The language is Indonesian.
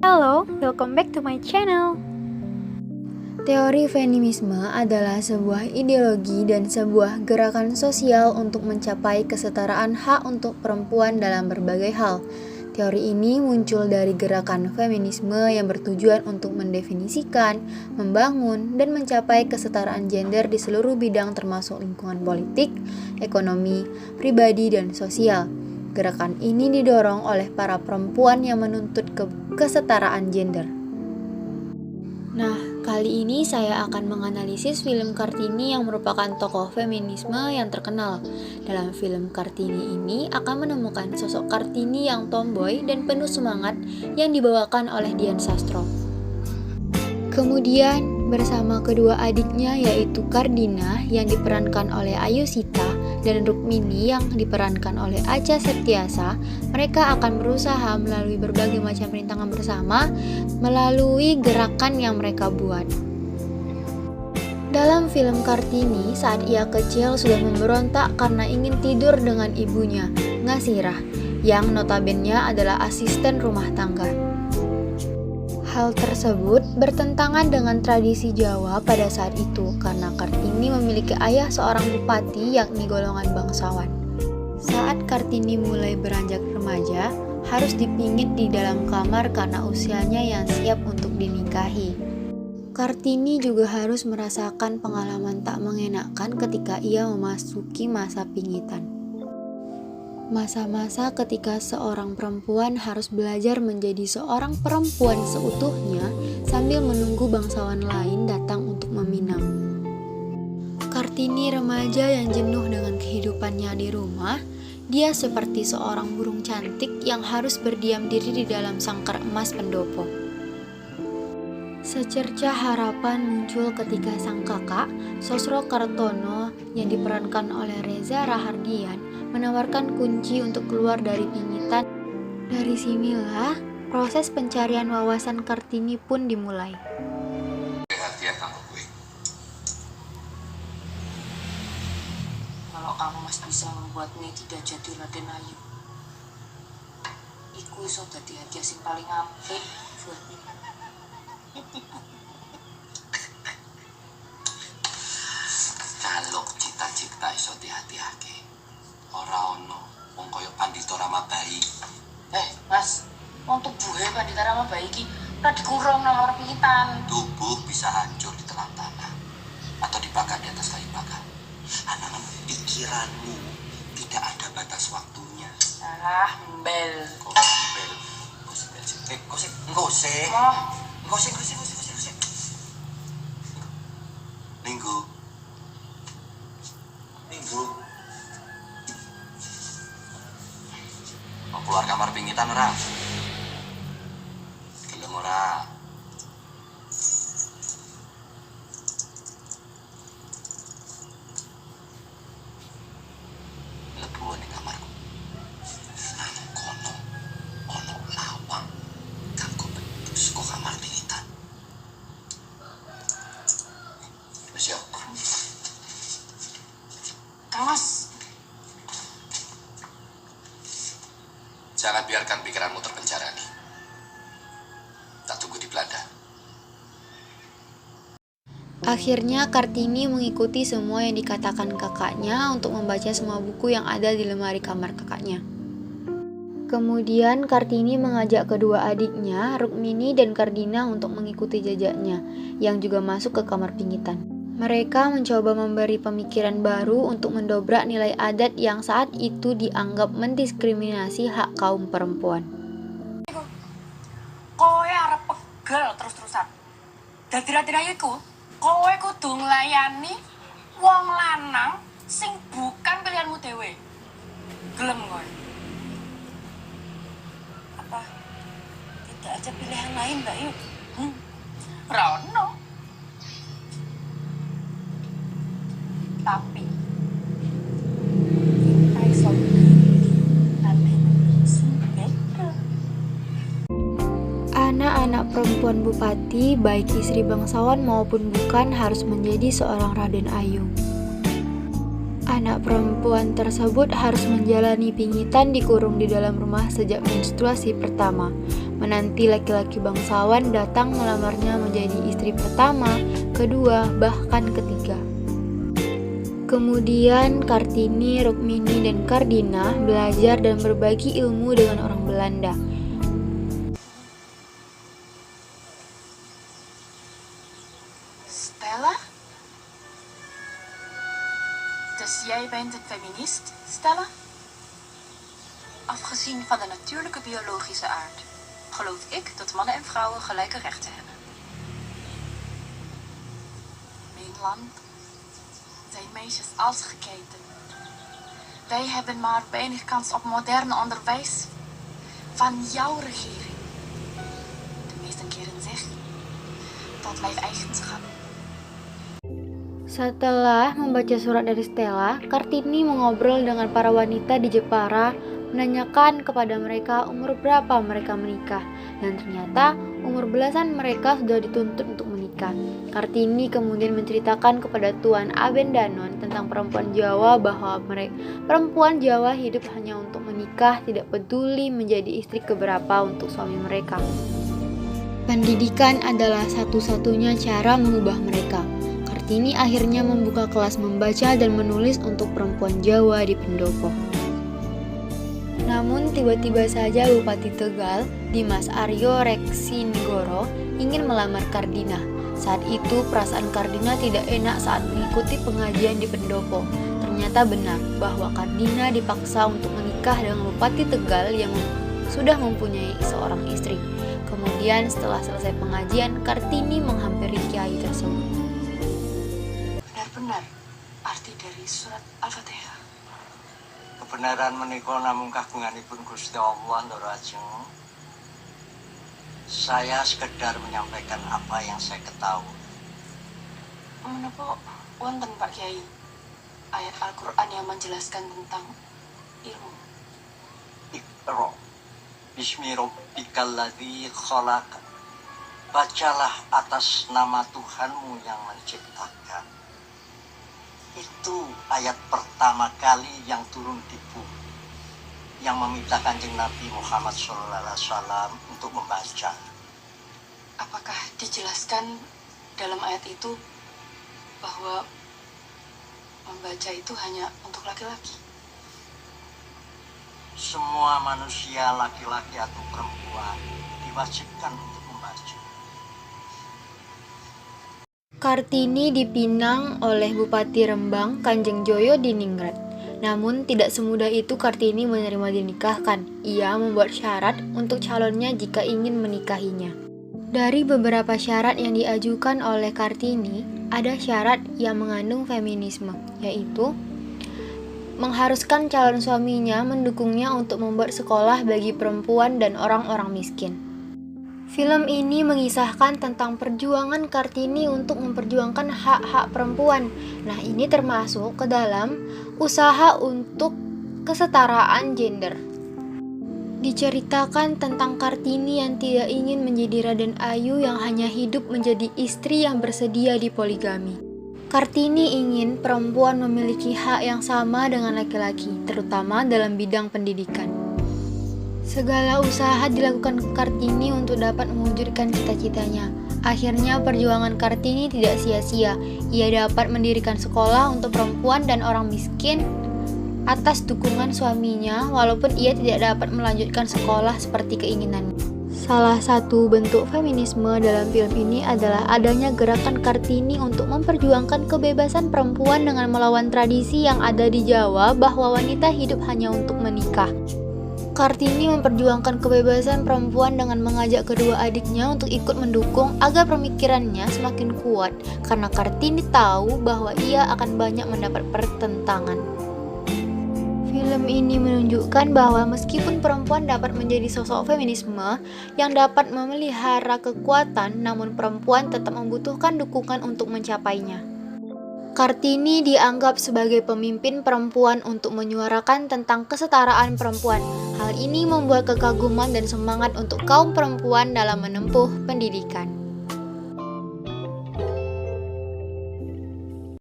Hello, welcome back to my channel. Teori feminisme adalah sebuah ideologi dan sebuah gerakan sosial untuk mencapai kesetaraan hak untuk perempuan dalam berbagai hal. Teori ini muncul dari gerakan feminisme yang bertujuan untuk mendefinisikan, membangun, dan mencapai kesetaraan gender di seluruh bidang termasuk lingkungan politik, ekonomi, pribadi, dan sosial. Gerakan ini didorong oleh para perempuan yang menuntut kesetaraan gender. Nah, kali ini saya akan menganalisis film Kartini yang merupakan tokoh feminisme yang terkenal. Dalam film Kartini ini akan menemukan sosok Kartini yang tomboy dan penuh semangat yang dibawakan oleh Dian Sastro. Kemudian bersama kedua adiknya yaitu Kardina yang diperankan oleh Ayu Sita dan Rukmini yang diperankan oleh Acha Septiasa, mereka akan berusaha melalui berbagai macam rintangan bersama melalui gerakan yang mereka buat. Dalam film Kartini, saat ia kecil sudah memberontak karena ingin tidur dengan ibunya, Ngasirah, yang notabene adalah asisten rumah tangga. Hal tersebut bertentangan dengan tradisi Jawa pada saat itu karena Kartini memiliki ayah seorang bupati yakni golongan bangsawan. Saat Kartini mulai beranjak remaja, harus dipingit di dalam kamar karena usianya yang siap untuk dinikahi. Kartini juga harus merasakan pengalaman tak mengenakan ketika ia memasuki masa pingitan. Masa-masa ketika seorang perempuan harus belajar menjadi seorang perempuan seutuhnya sambil menunggu bangsawan lain datang untuk meminang. Kartini remaja yang jenuh dengan kehidupannya di rumah, dia seperti seorang burung cantik yang harus berdiam diri di dalam sangkar emas pendopo. Secercah harapan muncul ketika sang kakak, Sosro Kartono yang diperankan oleh Reza Rahardian, menawarkan kunci untuk keluar dari pingitan. Dari sinilah proses pencarian wawasan Kartini pun dimulai. Perhatian kamu gue. Kalau kamu masih bisa membuat tidak jadi Raden Ayu, iku iso dadi hadiah sing paling apik buat Niki. Kalau cita-cita iso dihati-hati, ora ono wong kaya Pandhita Ramabayi. Mas, wong tubuhe Pandhita Ramabayi iki ora dikurung nang ora pingitan. Tubuh bisa hancur di telan tanah atau dibakar di atas kayu bakar. Anangan pikiranmu tidak ada batas waktunya. Mbel. Kosibel. Ngosek. Linggo. Mau keluar kamar pingitan ora? Gelem ora? Lebu ning kamarku. Nang kono ono lawang kanggo metu saka kamar pingitan. Wis yo. Mas, Jangan biarkan pikiranmu terpenjara nih. Tak tunggu di Belanda. Akhirnya Kartini mengikuti semua yang dikatakan kakaknya untuk membaca semua buku yang ada di lemari kamar kakaknya. Kemudian Kartini mengajak kedua adiknya, Rukmini dan Kardina untuk mengikuti jejaknya, yang juga masuk ke kamar pingitan. Mereka mencoba memberi pemikiran baru untuk mendobrak nilai adat yang saat itu dianggap mendiskriminasi hak kaum perempuan. kowe arep pegel terus-terusan. Dadi Raden Ayu iku, kowe kudu nglayani wong lanang sing bukan pilihanmu dhewe. Gelem kowe? Apa tidak ada pilihan lain, Mbak Yu? Ora ono. Tapi kita iso tapi sing beda. Anak-anak perempuan bupati, baik istri bangsawan maupun bukan, harus menjadi seorang Raden Ayu. Anak perempuan tersebut harus menjalani pingitan dikurung di dalam rumah sejak menstruasi pertama, menanti laki-laki bangsawan datang melamarnya menjadi istri pertama, kedua, bahkan ketiga. Kemudian Kartini, Rukmini, dan Kardina belajar dan berbagi ilmu dengan orang Belanda. Stella? Dus jij bent een feminist, Stella? Afgezien van de natuurlijke biologische aard, geloof ik dat mannen en vrouwen gelijke rechten hebben. Mijn land zijn meisjes als geketen. Wij hebben maar weinig kans op moderne onderwijs van jouw regering. De meesten keren zich tot mijn eigenschap. Setelah membaca surat dari Stella, Kartini mengobrol dengan para wanita di Jepara, menanyakan kepada mereka umur berapa mereka menikah, dan ternyata umur belasan mereka sudah dituntut untuk menikah. Kartini kemudian menceritakan kepada Tuan Abendanon tentang perempuan Jawa bahwa perempuan Jawa hidup hanya untuk menikah, tidak peduli menjadi istri keberapa untuk suami mereka. Pendidikan adalah satu-satunya cara mengubah mereka. Kartini akhirnya membuka kelas membaca dan menulis untuk perempuan Jawa di pendopo. Namun tiba-tiba saja Bupati Tegal, Dimas Aryo Reksinegoro, ingin melamar Kardina. Saat itu perasaan Kardina tidak enak saat mengikuti pengajian di pendopo. Ternyata benar bahwa Kardina dipaksa untuk menikah dengan Bupati Tegal yang sudah mempunyai seorang istri. Kemudian setelah selesai pengajian, Kartini menghampiri kiai tersebut. Benar-benar arti dari surat Al-Fatihah. Kebenaran menika namung kagunganipun Gusti Allah Ndoro Ajeng. Saya sekedar menyampaikan apa yang saya ketahui. Menapa wonten Pak Kiai ayat Al-Qur'an yang menjelaskan tentang ilmu? Iqra bismi rabbikal ladzi khalaq. Bacalah atas nama Tuhanmu yang menciptakan. Itu ayat pertama kali yang turun di bumi, yang meminta Kanjeng Nabi Muhammad SAW untuk membaca. Apakah dijelaskan dalam ayat itu bahwa membaca itu hanya untuk laki-laki? Semua manusia, laki-laki atau perempuan, diwajibkan untuk membaca. Kartini dipinang oleh Bupati Rembang, Kanjeng Joyo Diningrat. Namun tidak semudah itu Kartini menerima dinikahkan. Ia membuat syarat untuk calonnya jika ingin menikahinya. Dari beberapa syarat yang diajukan oleh Kartini, ada syarat yang mengandung feminisme, yaitu mengharuskan calon suaminya mendukungnya untuk membuat sekolah bagi perempuan dan orang-orang miskin. Film ini mengisahkan tentang perjuangan Kartini untuk memperjuangkan hak-hak perempuan. Nah, ini termasuk ke dalam usaha untuk kesetaraan gender. Diceritakan tentang Kartini yang tidak ingin menjadi Raden Ayu yang hanya hidup menjadi istri yang bersedia dipoligami. Kartini ingin perempuan memiliki hak yang sama dengan laki-laki, terutama dalam bidang pendidikan. Segala usaha dilakukan Kartini untuk dapat mewujudkan cita-citanya. Akhirnya perjuangan Kartini tidak sia-sia. Ia dapat mendirikan sekolah untuk perempuan dan orang miskin atas dukungan suaminya, walaupun ia tidak dapat melanjutkan sekolah seperti keinginannya. Salah satu bentuk feminisme dalam film ini adalah adanya gerakan Kartini untuk memperjuangkan kebebasan perempuan dengan melawan tradisi yang ada di Jawa bahwa wanita hidup hanya untuk menikah. Kartini memperjuangkan kebebasan perempuan dengan mengajak kedua adiknya untuk ikut mendukung agar pemikirannya semakin kuat, karena Kartini tahu bahwa ia akan banyak mendapat pertentangan. Film ini menunjukkan bahwa meskipun perempuan dapat menjadi sosok feminisme yang dapat memelihara kekuatan, namun perempuan tetap membutuhkan dukungan untuk mencapainya. Kartini dianggap sebagai pemimpin perempuan untuk menyuarakan tentang kesetaraan perempuan. Hal ini membuat kekaguman dan semangat untuk kaum perempuan dalam menempuh pendidikan.